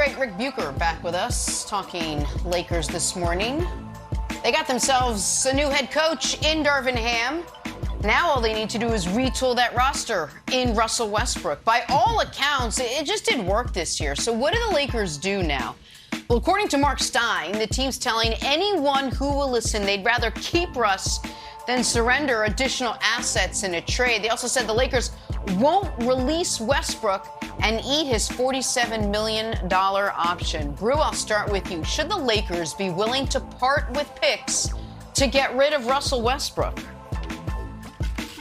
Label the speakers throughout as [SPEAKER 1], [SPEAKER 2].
[SPEAKER 1] great Rick Bucher back with us, talking Lakers this morning. They got themselves a new head coach in Darvin Ham. Now all they need to do is retool that roster in Russell Westbrook. By all accounts, it just didn't work this year. So what do the Lakers do now? Well, according to Mark Stein, the team's telling anyone who will listen they'd rather keep Russ than surrender additional assets in a trade. They also said the Lakers won't release Westbrook and eat his $47 million option. Brew, I'll start with you. Should the Lakers be willing to part with picks to get rid of Russell Westbrook?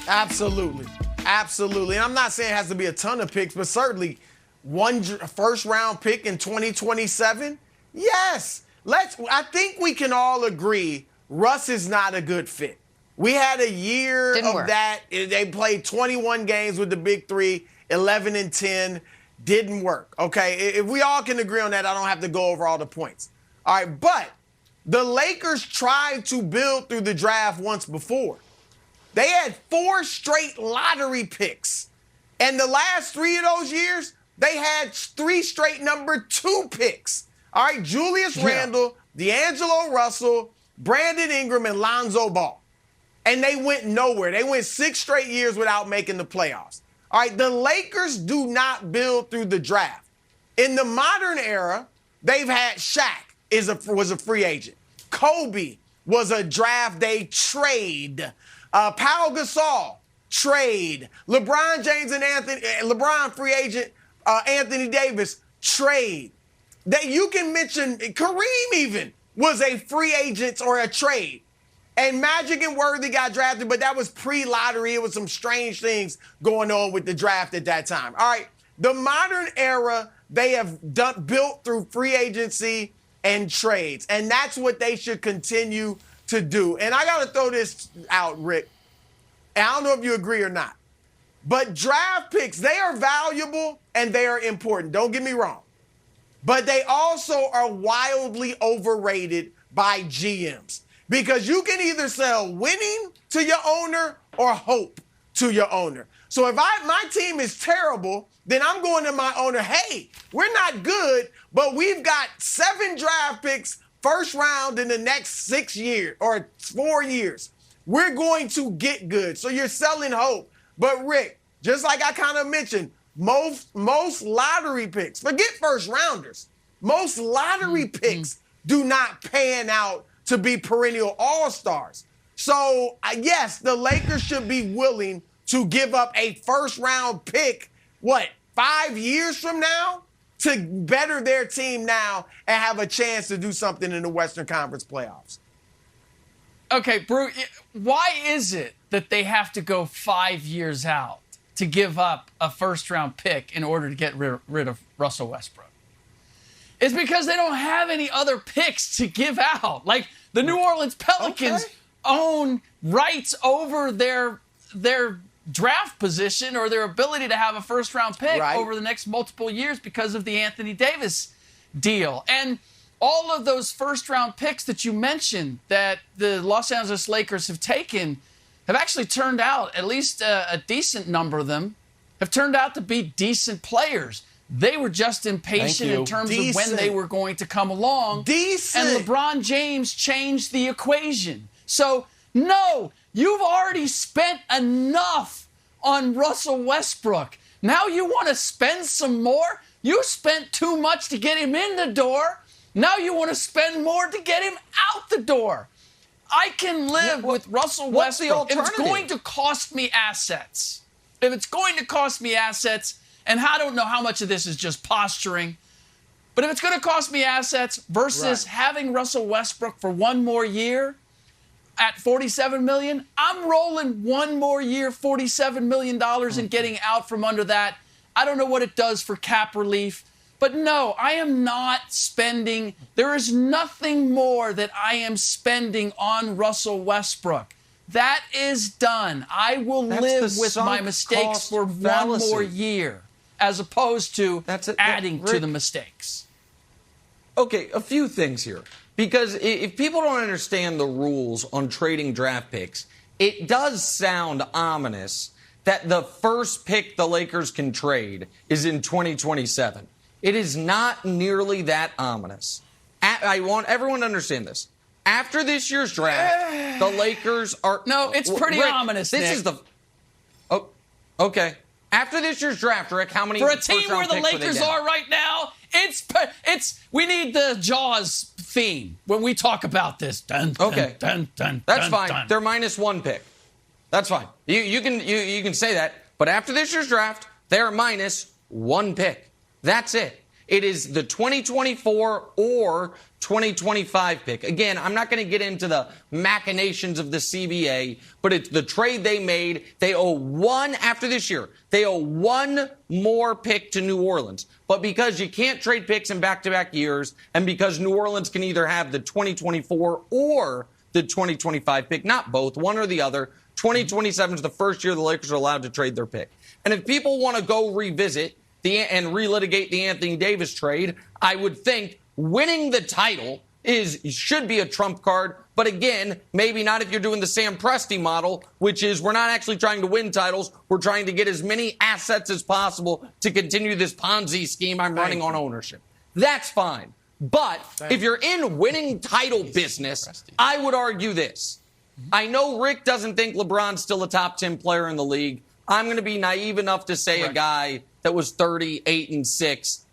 [SPEAKER 2] Absolutely. Absolutely. And I'm not saying it has to be a ton of picks, but certainly one first-round pick in 2027? Yes. I think we can all agree Russ is not a good fit. We had a year of that. They played 21 games with the Big Three, 11-10. Didn't work, okay? If we all can agree on that, I don't have to go over all the points. All right, but the Lakers tried to build through the draft once before. They had 4 straight lottery picks. And the last 3 of those years, they had 3 straight number 2 picks. All right, Julius Randle, D'Angelo Russell, Brandon Ingram, and Lonzo Ball. And they went nowhere. They went 6 straight years without making the playoffs. All right, the Lakers do not build through the draft. In the modern era, they've had Shaq was a free agent. Kobe was a draft day trade. Pau Gasol, trade. LeBron James and LeBron free agent, Anthony Davis, trade. That you can mention, Kareem even was a free agent or a trade. And Magic and Worthy got drafted, but that was pre-lottery. It was some strange things going on with the draft at that time. All right, the modern era, they have built through free agency and trades. And that's what they should continue to do. And I got to throw this out, Rick. And I don't know if you agree or not. But draft picks, they are valuable and they are important. Don't get me wrong. But they also are wildly overrated by GMs. Because you can either sell winning to your owner or hope to your owner. So if my team is terrible, then I'm going to my owner, hey, we're not good, but we've got 7 draft picks first round in the next 6 years or 4 years. We're going to get good. So you're selling hope. But Rick, just like I kind of mentioned, most lottery picks, forget first rounders, most lottery picks do not pan out to be perennial all-stars. So, yes, the Lakers should be willing to give up a first-round pick, 5 years from now, to better their team now and have a chance to do something in the Western Conference playoffs.
[SPEAKER 3] Okay, Brew, why is it that they have to go 5 years out to give up a first-round pick in order to get rid of Russell Westbrook? It's because they don't have any other picks to give out. Like, the New Orleans Pelicans own rights over their draft position or their ability to have a first-round pick over the next multiple years because of the Anthony Davis deal. And all of those first-round picks that you mentioned that the Los Angeles Lakers have taken have actually turned out, at least a decent number of them, have turned out to be decent players. They were just impatient in terms of when they were going to come along. And LeBron James changed the equation. So, no, you've already spent enough on Russell Westbrook. Now you want to spend some more? You spent too much to get him in the door. Now you want to spend more to get him out the door. I can live with Russell Westbrook if it's going to cost me assets. If it's going to cost me assets, and I don't know how much of this is just posturing, but if it's going to cost me assets versus having Russell Westbrook for 1 more year at $47 million, I'm rolling 1 more year, $47 million and getting out from under that. I don't know what it does for cap relief, but no, I am not spending. There is nothing more that I am spending on Russell Westbrook. That is done. I will live with my mistakes for 1 more year, as opposed to adding to the mistakes.
[SPEAKER 4] Okay, a few things here. Because if people don't understand the rules on trading draft picks, it does sound ominous that the first pick the Lakers can trade is in 2027. It is not nearly that ominous. I want everyone to understand this. After this year's draft, the Lakers are...
[SPEAKER 3] No, it's pretty ominous,
[SPEAKER 4] This
[SPEAKER 3] Nick.
[SPEAKER 4] is the... Oh, okay. After this year's draft, Rick, how many...
[SPEAKER 3] For a team where the Lakers are right now, it's we need the Jaws theme when we talk about this. Dun, dun,
[SPEAKER 4] okay.
[SPEAKER 3] Dun, dun,
[SPEAKER 4] That's
[SPEAKER 3] dun,
[SPEAKER 4] fine.
[SPEAKER 3] dun.
[SPEAKER 4] They're -1 pick. That's fine. You can say that. But after this year's draft, they're -1 pick. That's it. It is the 2024 or 2025 pick. Again, I'm not going to get into the machinations of the CBA, but it's the trade they made. They owe one after this year. They owe one more pick to New Orleans. But because you can't trade picks in back-to-back years, and because New Orleans can either have the 2024 or the 2025 pick, not both, one or the other, 2027 is the first year the Lakers are allowed to trade their pick. And if people want to go revisit and relitigate the Anthony Davis trade, I would think winning the title should be a trump card. But again, maybe not if you're doing the Sam Presti model, which is we're not actually trying to win titles. We're trying to get as many assets as possible to continue this Ponzi scheme I'm running on ownership. That's fine. But if you're in winning title business, I would argue this. I know Rick doesn't think LeBron's still a top 10 player in the league. I'm going to be naive enough to say a guy that was 38-6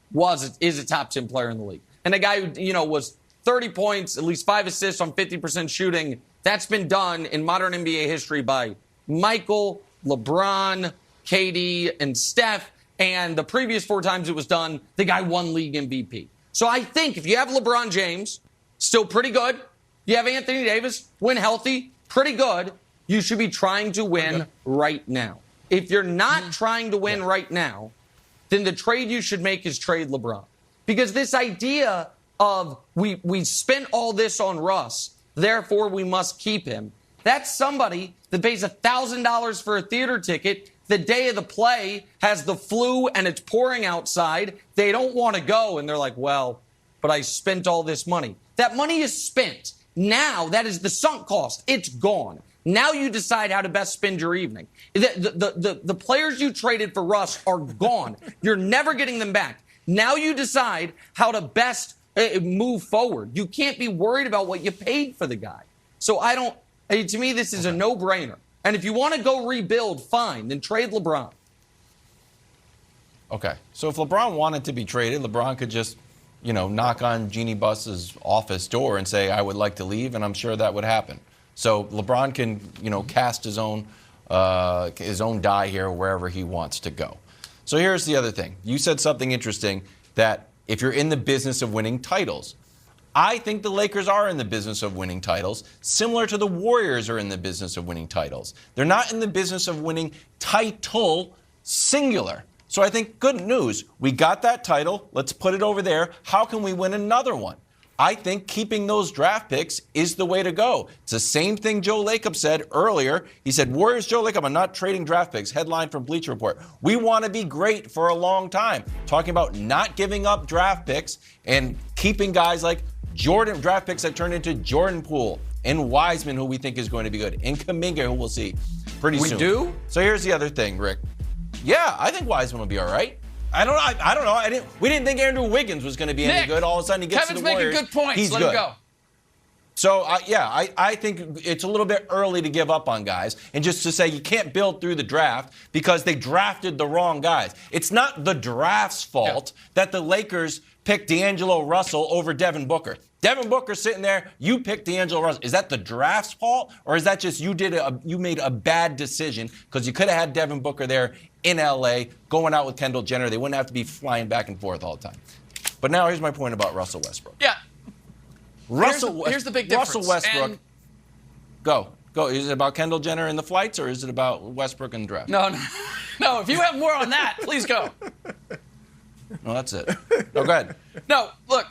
[SPEAKER 4] is a top 10 player in the league. And a guy who, was 30 points, at least 5 assists on 50% shooting, that's been done in modern NBA history by Michael, LeBron, KD, and Steph. And the previous 4 times it was done, the guy won league MVP. So I think if you have LeBron James, still pretty good. You have Anthony Davis, when healthy, pretty good. You should be trying to win right now. If you're not trying to win right now, then the trade you should make is trade LeBron. Because this idea of we spent all this on Russ, therefore we must keep him, that's somebody that pays $1,000 for a theater ticket. The day of the play has the flu and it's pouring outside. They don't want to go. And they're like, well, but I spent all this money. That money is spent. Now that is the sunk cost. It's gone. Now you decide how to best spend your evening. The players you traded for Russ are gone. You're never getting them back. Now you decide how to best move forward. You can't be worried about what you paid for the guy. So to me, this is a no-brainer. And if you want to go rebuild, fine, then trade LeBron.
[SPEAKER 5] Okay. So if LeBron wanted to be traded, LeBron could just, knock on Jeannie Buss's office door and say, I would like to leave, and I'm sure that would happen. So LeBron can, cast his own die here wherever he wants to go. So here's the other thing. You said something interesting that if you're in the business of winning titles, I think the Lakers are in the business of winning titles, similar to the Warriors are in the business of winning titles. They're not in the business of winning title singular. So I think good news. We got that title. Let's put it over there. How can we win another one? I think keeping those draft picks is the way to go. It's the same thing Joe Lacob said earlier. He said, Warriors Joe Lacob, I'm not trading draft picks. Headline from Bleacher Report. We want to be great for a long time. Talking about not giving up draft picks and keeping guys like draft picks that turn into Jordan Poole and Wiseman, who we think is going to be good, and Kuminga, who we'll see pretty soon.
[SPEAKER 4] We do?
[SPEAKER 5] So here's the other thing, Rick. Yeah, I think Wiseman will be all right. I don't know. We didn't think Andrew Wiggins was going to be any good. All of a sudden, he gets to the Warriors.
[SPEAKER 3] Kevin's making good points.
[SPEAKER 5] He's
[SPEAKER 3] Let
[SPEAKER 5] good.
[SPEAKER 3] him go.
[SPEAKER 5] So, I think it's a little bit early to give up on guys and just to say you can't build through the draft because they drafted the wrong guys. It's not the draft's fault that the Lakers picked D'Angelo Russell over Devin Booker. Devin Booker sitting there, you picked D'Angelo Russell. Is that the draft's fault, or is that just you made a bad decision because you could have had Devin Booker there in L.A. going out with Kendall Jenner? They wouldn't have to be flying back and forth all the time. But now here's my point about Russell Westbrook.
[SPEAKER 3] Yeah. Here's the big difference.
[SPEAKER 5] Russell Westbrook. Go. Is it about Kendall Jenner and the flights, or is it about Westbrook and the draft?
[SPEAKER 3] No. If you have more on that, please go.
[SPEAKER 5] No, that's it. No, go ahead.
[SPEAKER 3] No, look.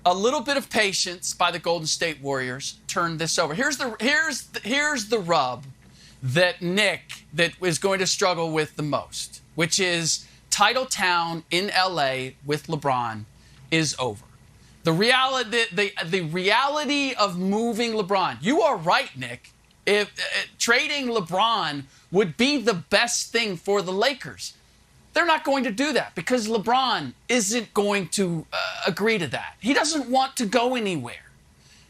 [SPEAKER 3] A little bit of patience by the Golden State Warriors turned this over. Here's the rub that is going to struggle with the most, which is Title Town in LA with LeBron is over. The reality of moving LeBron. You are right, Nick. If trading LeBron would be the best thing for the Lakers. they're not going to do that because LeBron isn't going to agree to that. He doesn't want to go anywhere.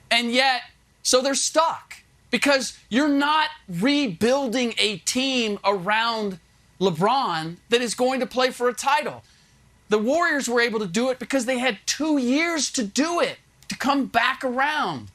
[SPEAKER 3] And yet, so they're stuck because you're not rebuilding a team around LeBron that is going to play for a title. The Warriors were able to do it because they had 2 years to do it, to come back around.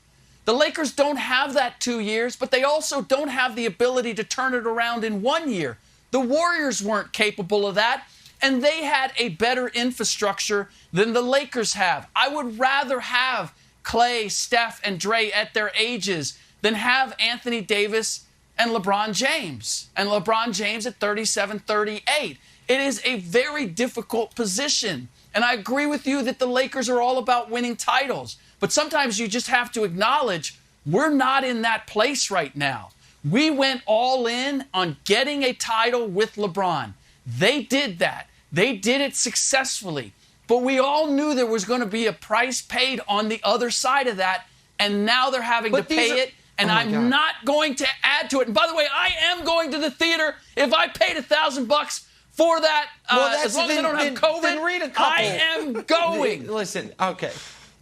[SPEAKER 3] The Lakers don't have that 2 years, but they also don't have the ability to turn it around in 1 year. The Warriors weren't capable of that, and they had a better infrastructure than the Lakers have. I would rather have Clay, Steph, and Dre at their ages than have Anthony Davis and LeBron James. And LeBron James at 37, 38. It is a very difficult position. And I agree with you that the Lakers are all about winning titles. But sometimes you just have to acknowledge we're not in that place right now. We went all in on getting a title with LeBron. They did that. They did it successfully. But we all knew there was going to be a price paid on the other side of that. And now they're having to pay it. And I'm not going to add to it. And by the way, I am going to the theater. If I paid $1,000 for that, as long as I don't have COVID,
[SPEAKER 4] then read a couple.
[SPEAKER 3] I am going.
[SPEAKER 4] Listen, okay.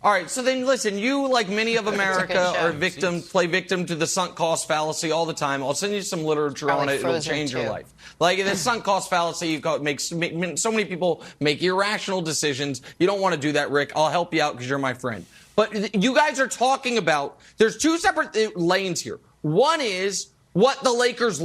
[SPEAKER 4] All right, so then listen, you, like many of America, play victim to the sunk cost fallacy all the time. I'll send you some literature on it. It'll change your life. Like the sunk cost fallacy, you've got so many people make irrational decisions. You don't want to do that, Rick. I'll help you out because you're my friend. But you guys are talking about, there's two separate lanes here. One is what the Lakers